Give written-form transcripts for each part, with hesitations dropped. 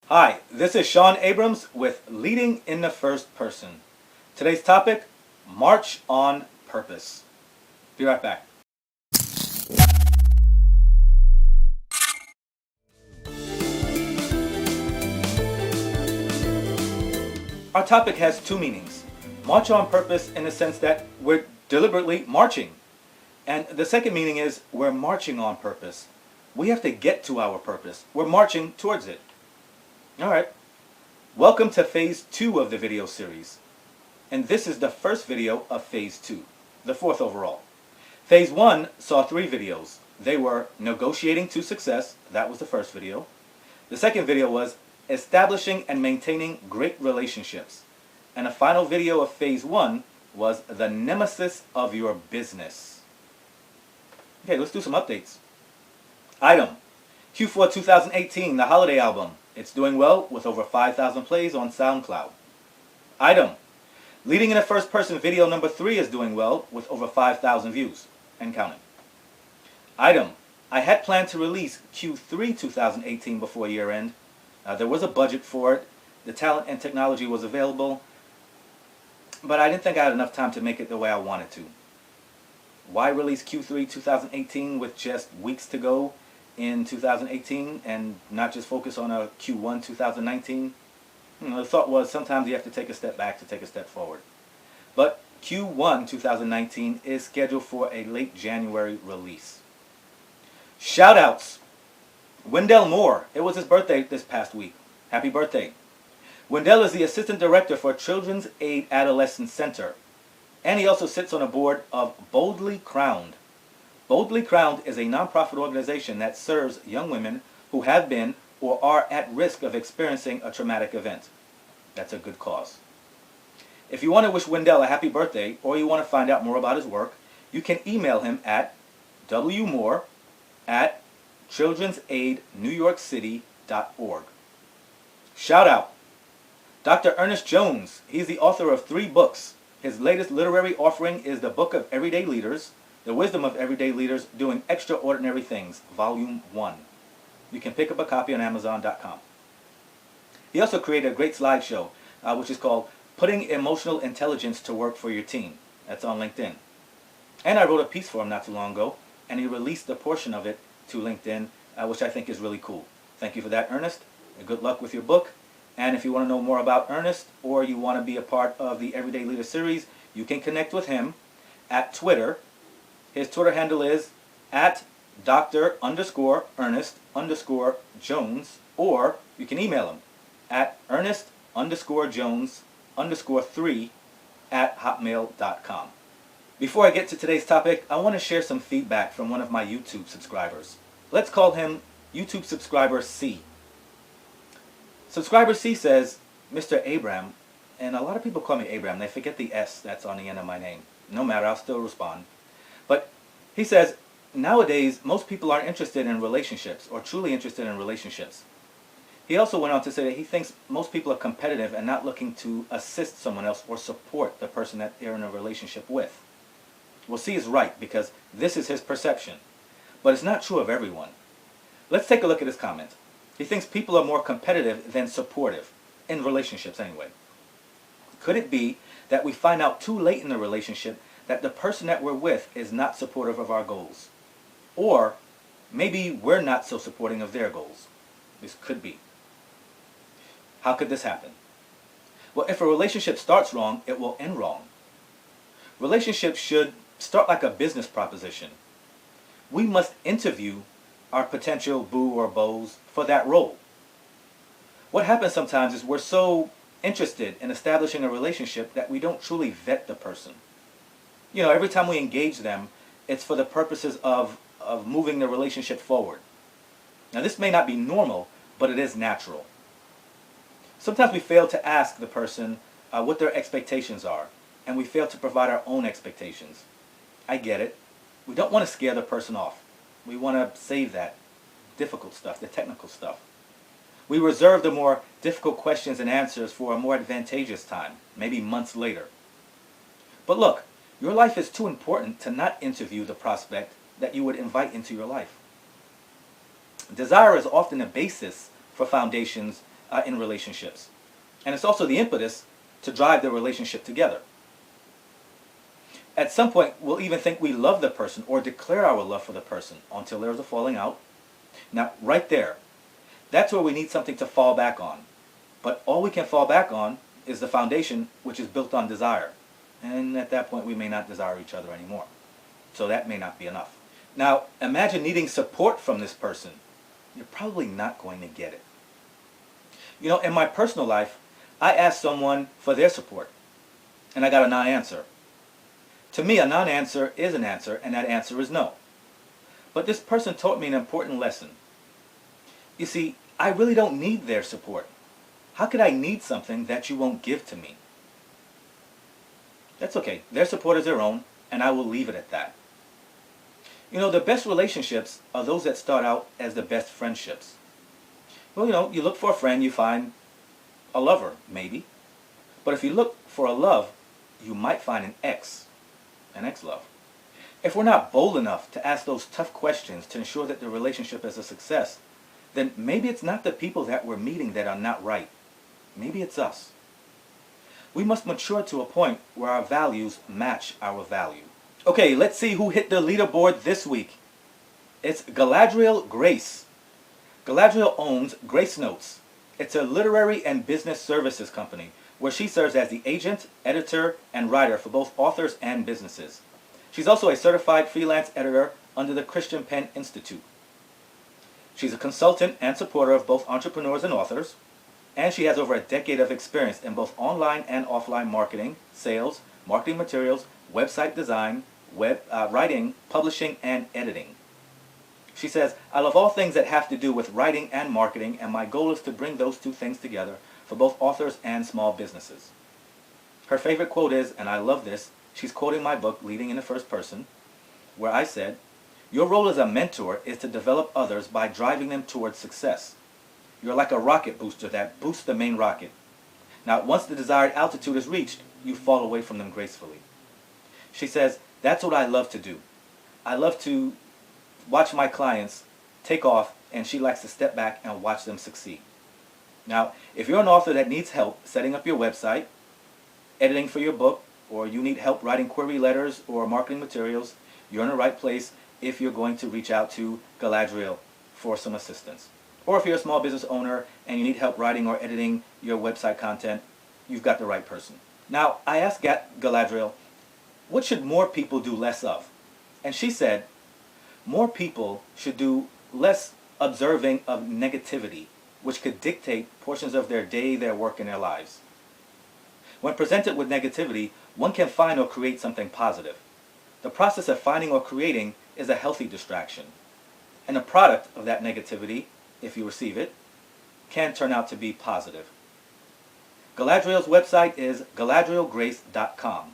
Hi, this is Shawn Abrams with Leading in the First Person. Today's topic, March on Purpose. Be right back. Our topic has two meanings. March on purpose in the sense that we're deliberately marching. And the second meaning is we're marching on purpose. We have to get to our purpose. We're marching towards it. All right. Welcome to Phase 2 of the video series. And this is the first video of Phase 2, the fourth overall. Phase 1 saw 3 videos. They were Negotiating to Success, that was the first video. The second video was Establishing and Maintaining Great Relationships. And the final video of Phase 1 was The Nemesis of Your Business. Okay, let's do some updates. Item, Q4 2018, the holiday album. It's doing well with over 5,000 plays on SoundCloud. Item, Leading in a First Person video number 3 is doing well with over 5,000 views and counting. Item, I had planned to release Q3 2018 before year end. There was a budget for it. The talent and technology was available. But I didn't think I had enough time to make it the way I wanted to. Why release Q3 2018 with just weeks to go in 2018 and not just focus on a Q1 2019? The thought was sometimes you have to take a step back to take a step forward. But Q1 2019 is scheduled for a late January release. Shoutouts. Wendell Moore. It was his birthday this past week. Happy birthday. Wendell is the Assistant Director for Children's Aid Adolescent Center. And he also sits on a board of Boldly Crowned. Boldly Crowned is a nonprofit organization that serves young women who have been or are at risk of experiencing a traumatic event. That's a good cause. If you want to wish Wendell a happy birthday or you want to find out more about his work, you can email him at wmoore@children'saidnewyorkcity.org. Shout out. Dr. Ernest Jones. He's the author of 3 books. His latest literary offering is the Book of Everyday Leaders, The Wisdom of Everyday Leaders Doing Extraordinary Things, Volume 1. You can pick up a copy on Amazon.com. He also created a great slideshow, which is called Putting Emotional Intelligence to Work for Your Team. That's on LinkedIn. And I wrote a piece for him not too long ago, and he released a portion of it to LinkedIn, which I think is really cool. Thank you for that, Ernest. And good luck with your book. And if you want to know more about Ernest, or you want to be a part of the Everyday Leader series, you can connect with him at Twitter. His Twitter handle is at Dr_Ernest_Jones, or you can email him at Ernest_Jones_3@hotmail.com. Before I get to today's topic, I want to share some feedback from one of my YouTube subscribers. Let's call him YouTube subscriber C. Subscriber C says, Mr. Abram, and a lot of people call me Abram, they forget the S that's on the end of my name. No matter, I'll still respond. But he says, nowadays, most people aren't interested in relationships, or truly interested in relationships. He also went on to say that he thinks most people are competitive and not looking to assist someone else or support the person that they're in a relationship with. Well, C is right, because this is his perception. But it's not true of everyone. Let's take a look at his comment. He thinks people are more competitive than supportive, in relationships anyway. Could it be that we find out too late in the relationship that the person that we're with is not supportive of our goals? Or maybe we're not so supporting of their goals. This could be. How could this happen? Well, if a relationship starts wrong, it will end wrong. Relationships should start like a business proposition. We must interview our potential boo or beaux for that role. What happens sometimes is we're so interested in establishing a relationship that we don't truly vet the person. Every time we engage them, it's for the purposes of moving the relationship forward. Now, this may not be normal, but it is natural. Sometimes we fail to ask the person what their expectations are, and we fail to provide our own expectations. I get it. We don't want to scare the person off. We want to save that difficult stuff, the technical stuff. We reserve the more difficult questions and answers for a more advantageous time, maybe months later. But look, your life is too important to not interview the prospect that you would invite into your life. Desire is often a basis for foundations in relationships. And it's also the impetus to drive the relationship together. At some point, we'll even think we love the person or declare our love for the person until there's a falling out. Now, right there, that's where we need something to fall back on. But all we can fall back on is the foundation, which is built on desire. And at that point, we may not desire each other anymore. So that may not be enough. Now, imagine needing support from this person. You're probably not going to get it. You know, in my personal life, I asked someone for their support, and I got a non-answer. To me, a non-answer is an answer, and that answer is no. But this person taught me an important lesson. You see, I really don't need their support. How could I need something that you won't give to me? That's okay. Their support is their own, and I will leave it at that. You know, the best relationships are those that start out as the best friendships. Well, you know, you look for a friend, you find a lover, maybe. But if you look for a love, you might find an ex-love. If we're not bold enough to ask those tough questions to ensure that the relationship is a success, then maybe it's not the people that we're meeting that are not right. Maybe it's us. We must mature to a point where our values match our value. Okay, let's see who hit the leaderboard this week. It's Galadriel Grace. Galadriel owns Grace Notes. It's a literary and business services company where she serves as the agent, editor, and writer for both authors and businesses. She's also a certified freelance editor under the Christian Pen Institute. She's a consultant and supporter of both entrepreneurs and authors, and she has over a decade of experience in both online and offline marketing, sales, marketing materials, website design, writing, publishing, and editing. She says, I love all things that have to do with writing and marketing, and my goal is to bring those two things together for both authors and small businesses. Her favorite quote is, and I love this, she's quoting my book, Leading in the First Person, where I said, your role as a mentor is to develop others by driving them towards success. You're like a rocket booster that boosts the main rocket. Now, once the desired altitude is reached, you fall away from them gracefully. She says, that's what I love to do. I love to watch my clients take off, and she likes to step back and watch them succeed. Now, if you're an author that needs help setting up your website, editing for your book, or you need help writing query letters or marketing materials, you're in the right place if you're going to reach out to Galadriel for some assistance. Or if you're a small business owner and you need help writing or editing your website content, you've got the right person. Now, I asked Galadriel, what should more people do less of? And she said, more people should do less observing of negativity, which could dictate portions of their day, their work, and their lives. When presented with negativity, one can find or create something positive. The process of finding or creating is a healthy distraction. And the product of that negativity, if you receive it, can turn out to be positive. Galadriel's website is galadrielgrace.com.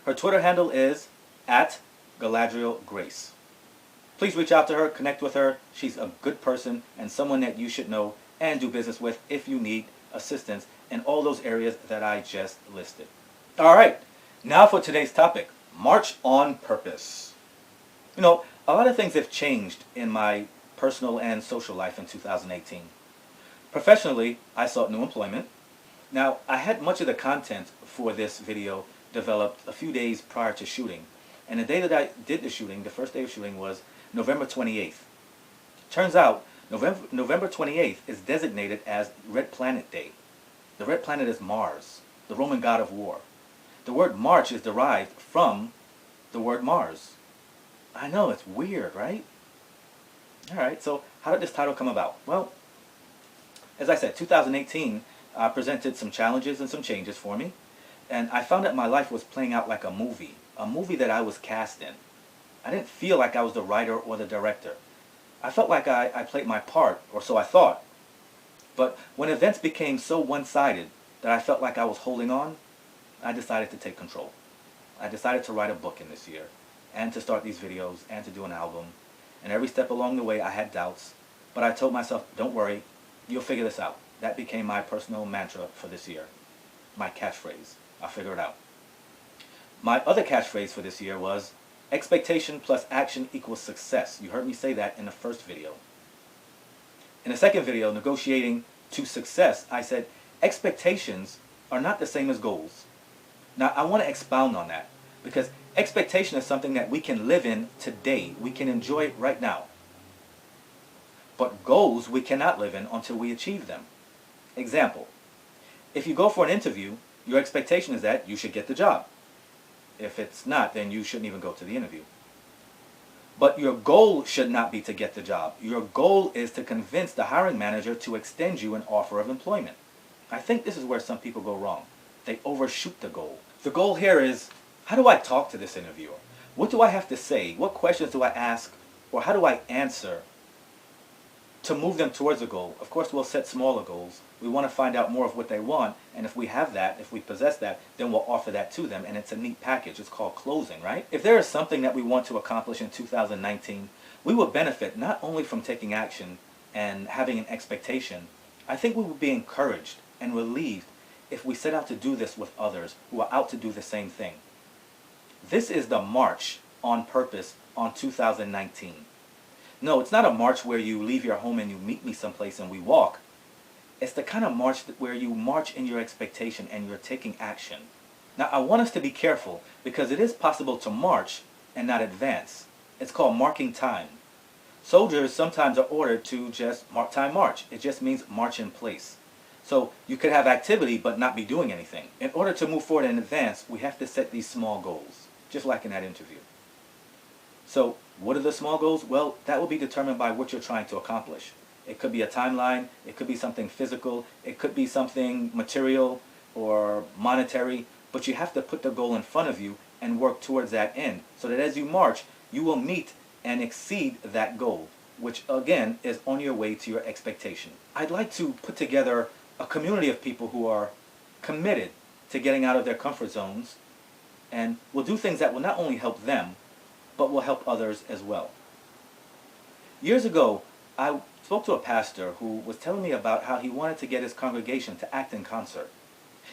Her Twitter handle is @GaladrielGrace. Please reach out to her, connect with her. She's a good person and someone that you should know and do business with if you need assistance in all those areas that I just listed. All right, now for today's topic, March on Purpose. You know, a lot of things have changed in my personal and social life in 2018. Professionally, I sought new employment. Now, I had much of the content for this video developed a few days prior to shooting. And the day that I did the shooting, the first day of shooting, was November 28th. Turns out, November 28th is designated as Red Planet Day. The red planet is Mars, the Roman god of war. The word March is derived from the word Mars. I know, it's weird, right? Alright, so how did this title come about? Well, as I said, 2018 presented some challenges and some changes for me. And I found that my life was playing out like a movie that I was cast in. I didn't feel like I was the writer or the director. I felt like I played my part, or so I thought. But when events became so one-sided that I felt like I was holding on, I decided to take control. I decided to write a book in this year, and to start these videos, and to do an album. And every step along the way I had doubts, but I told myself, don't worry, you'll figure this out. That became my personal mantra for this year, my catchphrase. I'll figure it out. My other catchphrase for this year was, expectation plus action equals success. You heard me say that in the first video. In the second video, negotiating to success, I said expectations are not the same as goals. Now, I want to expound on that because expectation is something that we can live in today. We can enjoy it right now. But goals we cannot live in until we achieve them. Example, if you go for an interview, your expectation is that you should get the job. If it's not, then you shouldn't even go to the interview. But your goal should not be to get the job. Your goal is to convince the hiring manager to extend you an offer of employment. I think this is where some people go wrong. They overshoot the goal. The goal here is, how do I talk to this interviewer? What do I have to say? What questions do I ask? Or how do I answer to move them towards a goal? Of course, we'll set smaller goals. We want to find out more of what they want, and if we have that, if we possess that, then we'll offer that to them, and it's a neat package. It's called closing, right? If there is something that we want to accomplish in 2019, we will benefit not only from taking action and having an expectation. I think we will be encouraged and relieved if we set out to do this with others who are out to do the same thing. This is the march on purpose on 2019. No, it's not a march where you leave your home and you meet me someplace and we walk. It's the kind of march where you march in your expectation and you're taking action. Now, I want us to be careful because it is possible to march and not advance. It's called marking time. Soldiers sometimes are ordered to just mark time march. It just means march in place. So you could have activity but not be doing anything. In order to move forward and advance, we have to set these small goals, just like in that interview. So what are the small goals? Well, that will be determined by what you're trying to accomplish. It could be a timeline, it could be something physical, it could be something material or monetary, but you have to put the goal in front of you and work towards that end so that as you march, you will meet and exceed that goal, which again is on your way to your expectation. I'd like to put together a community of people who are committed to getting out of their comfort zones and will do things that will not only help them, but will help others as well. Years ago, I spoke to a pastor who was telling me about how he wanted to get his congregation to act in concert.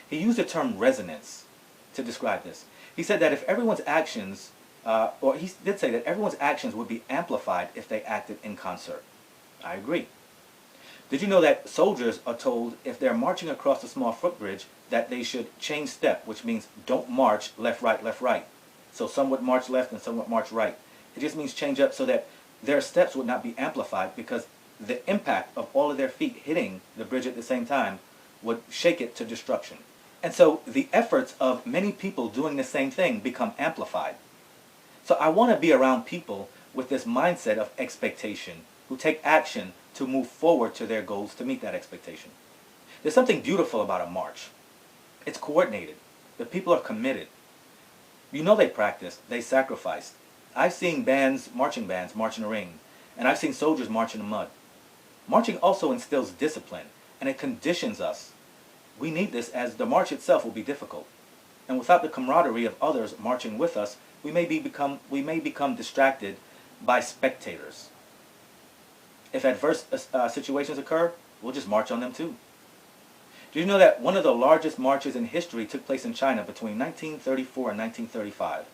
He used the term resonance to describe this. He said that if everyone's actions, or he did say that everyone's actions would be amplified if they acted in concert. I agree. Did you know that soldiers are told if they're marching across a small footbridge that they should change step, which means don't march left, right. So some would march left and some would march right. It just means change up so that their steps would not be amplified because the impact of all of their feet hitting the bridge at the same time would shake it to destruction. And so the efforts of many people doing the same thing become amplified. So I want to be around people with this mindset of expectation, who take action to move forward to their goals to meet that expectation. There's something beautiful about a march. It's coordinated. The people are committed. You know they practiced, they sacrificed. I've seen marching bands march in the rain, and I've seen soldiers march in the mud. Marching also instills discipline, and it conditions us. We need this as the march itself will be difficult. And without the camaraderie of others marching with us, we may become distracted by spectators. If adverse situations occur, we'll just march on them too. Do you know that one of the largest marches in history took place in China between 1934 and 1935?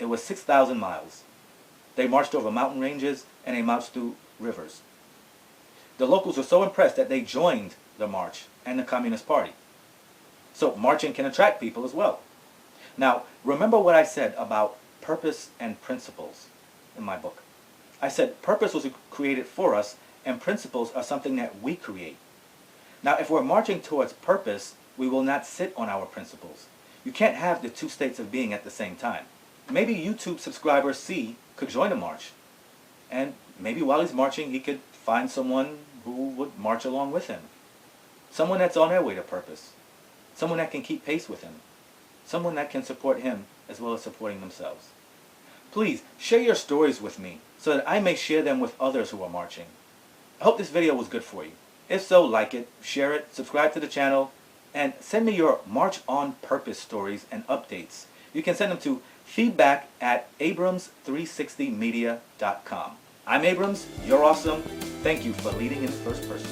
It was 6,000 miles. They marched over mountain ranges and they marched through rivers. The locals were so impressed that they joined the march and the Communist Party. So marching can attract people as well. Now, remember what I said about purpose and principles in my book. I said purpose was created for us and principles are something that we create. Now, if we're marching towards purpose, we will not sit on our principles. You can't have the two states of being at the same time. Maybe YouTube subscriber C could join a march. And maybe while he's marching, he could find someone who would march along with him. Someone that's on their way to purpose. Someone that can keep pace with him. Someone that can support him as well as supporting themselves. Please share your stories with me so that I may share them with others who are marching. I hope this video was good for you. If so, like it, share it, subscribe to the channel, and send me your March on Purpose stories and updates. You can send them to feedback@abrams360media.com. I'm Abrams, you're awesome. Thank you for leading in first person.